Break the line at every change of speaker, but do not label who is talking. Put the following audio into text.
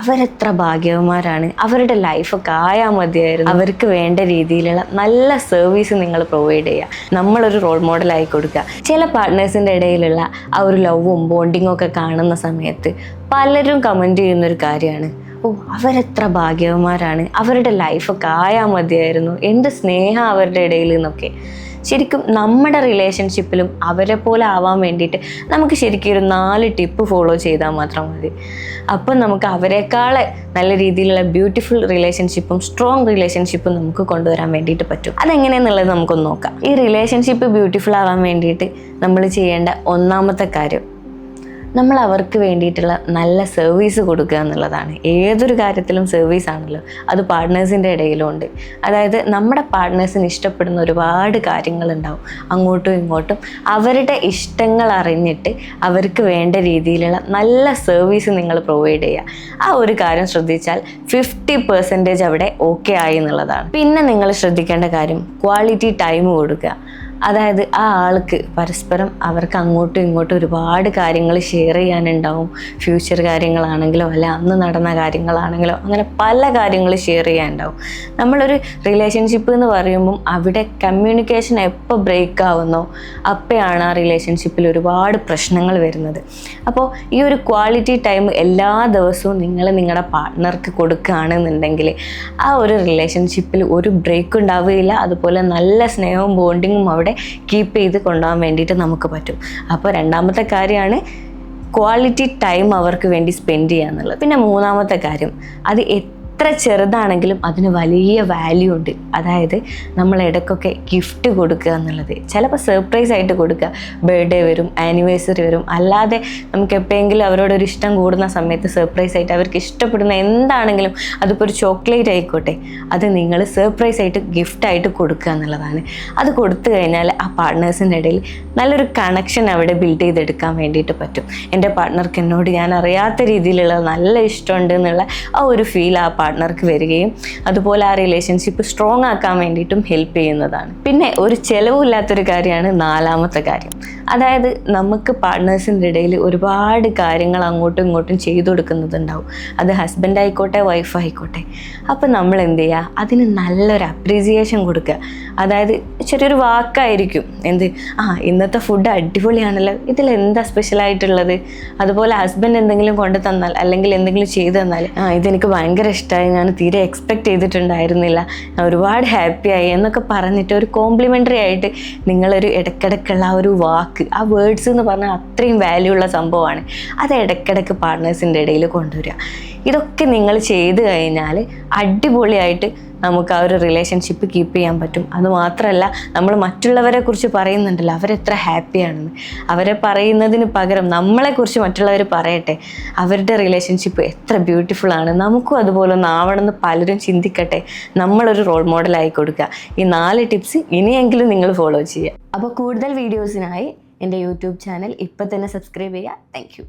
അവരെത്ര ഭാഗ്യവന്മാരാണ്, അവരുടെ ലൈഫൊക്കെ ആയാൽ മതിയായിരുന്നു. അവർക്ക് വേണ്ട രീതിയിലുള്ള നല്ല സർവീസ് നിങ്ങൾ പ്രൊവൈഡ് ചെയ്യുക, നമ്മളൊരു റോൾ മോഡലായി കൊടുക്കുക. ചില പാർട്ട്നേഴ്സിൻ്റെ ഇടയിലുള്ള ആ ഒരു ലവും ബോണ്ടിങ്ങും ഒക്കെ കാണുന്ന സമയത്ത് പലരും കമൻറ്റ് ചെയ്യുന്നൊരു കാര്യമാണ്, ഓ അവരെത്ര ഭാഗ്യവന്മാരാണ്, അവരുടെ ലൈഫൊക്കെ ആയാൽ മതിയായിരുന്നു, എന്ത് സ്നേഹം അവരുടെ ഇടയിൽ എന്നൊക്കെ. ശരിക്കും നമ്മുടെ റിലേഷൻഷിപ്പിലും അവരെ പോലെ ആവാൻ വേണ്ടിയിട്ട് നമുക്ക് ശരിക്കും ഒരു 4 ടിപ്പ് ഫോളോ ചെയ്താൽ മാത്രം മതി. അപ്പം നമുക്ക് അവരെക്കാളെ നല്ല രീതിയിലുള്ള ബ്യൂട്ടിഫുൾ റിലേഷൻഷിപ്പും സ്ട്രോങ് റിലേഷൻഷിപ്പും നമുക്ക് കൊണ്ടുവരാൻ വേണ്ടിയിട്ട് പറ്റും. അതെങ്ങനെയെന്നുള്ളത് നമുക്കൊന്ന് നോക്കാം. ഈ റിലേഷൻഷിപ്പ് ബ്യൂട്ടിഫുൾ ആവാൻ വേണ്ടിയിട്ട് നമ്മൾ ചെയ്യേണ്ട ഒന്നാമത്തെ കാര്യം, നമ്മൾ അവർക്ക് വേണ്ടിയിട്ടുള്ള നല്ല സർവീസ് കൊടുക്കുക എന്നുള്ളതാണ്. ഏതൊരു കാര്യത്തിലും സർവീസ് ആണല്ലോ, അത് പാർട്ട്നേഴ്സിൻ്റെ ഇടയിലും ഉണ്ട്. അതായത് നമ്മുടെ പാർട്ട്നേഴ്സിന് ഇഷ്ടപ്പെടുന്ന ഒരുപാട് കാര്യങ്ങളുണ്ടാവും, അങ്ങോട്ടും ഇങ്ങോട്ടും അവരുടെ ഇഷ്ടങ്ങൾ അറിഞ്ഞിട്ട് അവർക്ക് വേണ്ട രീതിയിലുള്ള നല്ല സർവീസ് നിങ്ങൾ പ്രൊവൈഡ് ചെയ്യുക. ആ ഒരു കാര്യം ശ്രദ്ധിച്ചാൽ 50% അവിടെ ഓക്കെ ആയി എന്നുള്ളതാണ്. പിന്നെ നിങ്ങൾ ശ്രദ്ധിക്കേണ്ട കാര്യം ക്വാളിറ്റി ടൈം കൊടുക്കുക. അതായത് ആ ആൾക്ക് പരസ്പരം അവർക്ക് അങ്ങോട്ടും ഇങ്ങോട്ടും ഒരുപാട് കാര്യങ്ങൾ ഷെയർ ചെയ്യാനുണ്ടാവും. ഫ്യൂച്ചർ കാര്യങ്ങളാണെങ്കിലോ അല്ല അന്ന് നടന്ന കാര്യങ്ങളാണെങ്കിലോ അങ്ങനെ പല കാര്യങ്ങൾ ഷെയർ ചെയ്യാനുണ്ടാവും. നമ്മളൊരു റിലേഷൻഷിപ്പ് എന്ന് പറയുമ്പം അവിടെ കമ്മ്യൂണിക്കേഷൻ എപ്പോൾ ബ്രേക്ക് ആവുന്നോ അപ്പോഴാണ് ആ റിലേഷൻഷിപ്പിൽ ഒരുപാട് പ്രശ്നങ്ങൾ വരുന്നത്. അപ്പോൾ ഈ ഒരു ക്വാളിറ്റി ടൈം എല്ലാ ദിവസവും നിങ്ങൾ നിങ്ങളുടെ പാർട്ട്ണർക്ക് കൊടുക്കുകയാണെന്നുണ്ടെങ്കിൽ ആ ഒരു റിലേഷൻഷിപ്പിൽ ഒരു ബ്രേക്ക് ഉണ്ടാവുകയില്ല. അതുപോലെ നല്ല സ്നേഹവും ബോണ്ടിങ്ങും അവിടെ കീപ്പ് ചെയ്ത് കൊണ്ടുപോകാൻ വേണ്ടിയിട്ട് നമുക്ക് പറ്റും. അപ്പോൾ രണ്ടാമത്തെ കാര്യമാണ് ക്വാളിറ്റി ടൈം അവർക്ക് വേണ്ടി സ്പെൻഡ് ചെയ്യുക എന്നുള്ളത്. പിന്നെ മൂന്നാമത്തെ കാര്യം, അത് എത്ര ചെറുതാണെങ്കിലും അതിന് വലിയ വാല്യൂ ഉണ്ട്. അതായത് നമ്മൾ ഇടയ്ക്കൊക്കെ ഗിഫ്റ്റ് കൊടുക്കുക എന്നുള്ളത്, ചിലപ്പോൾ സർപ്രൈസ് ആയിട്ട് കൊടുക്കുക. ബർത്ത്ഡേ വരും, ആനിവേഴ്സറി വരും, അല്ലാതെ നമുക്ക് എപ്പോഴെങ്കിലും അവരോടൊരു ഇഷ്ടം കൂടുന്ന സമയത്ത് സർപ്രൈസ് ആയിട്ട് അവർക്ക് ഇഷ്ടപ്പെടുന്ന എന്താണെങ്കിലും, അതിപ്പോൾ ഒരു ചോക്ലേറ്റ് ആയിക്കോട്ടെ, അത് നിങ്ങൾ സർപ്രൈസ് ആയിട്ട് ഗിഫ്റ്റായിട്ട് കൊടുക്കുക എന്നുള്ളതാണ്. അത് കൊടുത്തു കഴിഞ്ഞാൽ ആ പാർട്ട്നേഴ്സിൻ്റെ ഇടയിൽ നല്ലൊരു കണക്ഷൻ അവിടെ ബിൽഡ് ചെയ്തെടുക്കാൻ വേണ്ടിയിട്ട് പറ്റും. എൻ്റെ പാർട്ട്ണർക്ക് എന്നോട് ഞാൻ അറിയാത്ത രീതിയിലുള്ള നല്ല ഇഷ്ടമുണ്ട് എന്നുള്ള ആ ഒരു ഫീൽ ആ പാർട്ട്ണർക്ക് വരികയും അതുപോലെ ആ റിലേഷൻഷിപ്പ് സ്ട്രോങ് ആക്കാൻ വേണ്ടിയിട്ടും ഹെൽപ്പ് ചെയ്യുന്നതാണ്. പിന്നെ ഒരു ചിലവില്ലാത്തൊരു കാര്യമാണ് നാലാമത്തെ കാര്യം. അതായത് നമുക്ക് പാർട്ട്നേഴ്സിൻ്റെ ഇടയിൽ ഒരുപാട് കാര്യങ്ങൾ അങ്ങോട്ടും ഇങ്ങോട്ടും ചെയ്തു കൊടുക്കുന്നതുണ്ടാവും. അത് ഹസ്ബൻഡ് ആയിക്കോട്ടെ വൈഫ് ആയിക്കോട്ടെ. അപ്പം നമ്മൾ എന്ത് ചെയ്യുക, അതിന് നല്ലൊരു അപ്രീസിയേഷൻ കൊടുക്കുക. അതായത് ചെറിയൊരു വാക്കായിരിക്കും, ഇന്നത്തെ ഫുഡ് അടിപൊളിയാണല്ലോ, ഇതിലെന്താ സ്പെഷ്യലായിട്ടുള്ളത്. അതുപോലെ ഹസ്ബൻഡ് എന്തെങ്കിലും കൊണ്ടു തന്നാൽ അല്ലെങ്കിൽ എന്തെങ്കിലും ചെയ്തു തന്നാൽ ഇതെനിക്ക് ഭയങ്കര ഇഷ്ടമായി, ഞാൻ തീരെ എക്സ്പെക്റ്റ് ചെയ്തിട്ടുണ്ടായിരുന്നില്ല, ഞാൻ ഒരുപാട് ഹാപ്പിയായി എന്നൊക്കെ പറഞ്ഞിട്ട് ഒരു കോംപ്ലിമെൻ്ററി ആയിട്ട് നിങ്ങളൊരു ഇടയ്ക്കിടയ്ക്കുള്ള ആ ഒരു വാക്ക്, ആ വേർഡ്സ് എന്ന് പറഞ്ഞാൽ അത്രയും വാല്യൂ ഉള്ള സംഭവമാണ്. അത് ഇടയ്ക്കിടയ്ക്ക് പാർട്ട്നേഴ്സിൻ്റെ ഇടയിൽ കൊണ്ടുവരിക. ഇതൊക്കെ നിങ്ങൾ ചെയ്ത് കഴിഞ്ഞാൽ അടിപൊളിയായിട്ട് നമുക്ക് ആ ഒരു റിലേഷൻഷിപ്പ് കീപ്പ് ചെയ്യാൻ പറ്റും. അതുമാത്രമല്ല, നമ്മൾ മറ്റുള്ളവരെ കുറിച്ച് പറയുന്നുണ്ടല്ലോ, അവരെത്ര ഹാപ്പിയാണെന്ന്. അവരെ പറയുന്നതിന് പകരം നമ്മളെക്കുറിച്ച് മറ്റുള്ളവർ പറയട്ടെ, അവരുടെ റിലേഷൻഷിപ്പ് എത്ര ബ്യൂട്ടിഫുൾ ആണ്, നമുക്കും അതുപോലെ ഒന്ന് ആവണമെന്ന് പലരും ചിന്തിക്കട്ടെ. നമ്മളൊരു റോൾ മോഡലായി കൊടുക്കുക. ഈ 4 ടിപ്സ് ഇനിയെങ്കിലും നിങ്ങൾ ഫോളോ ചെയ്യുക. അപ്പോൾ കൂടുതൽ വീഡിയോസിനായി എൻ്റെ യൂട്യൂബ് ചാനൽ ഇപ്പം തന്നെ സബ്സ്ക്രൈബ് ചെയ്യുക. താങ്ക്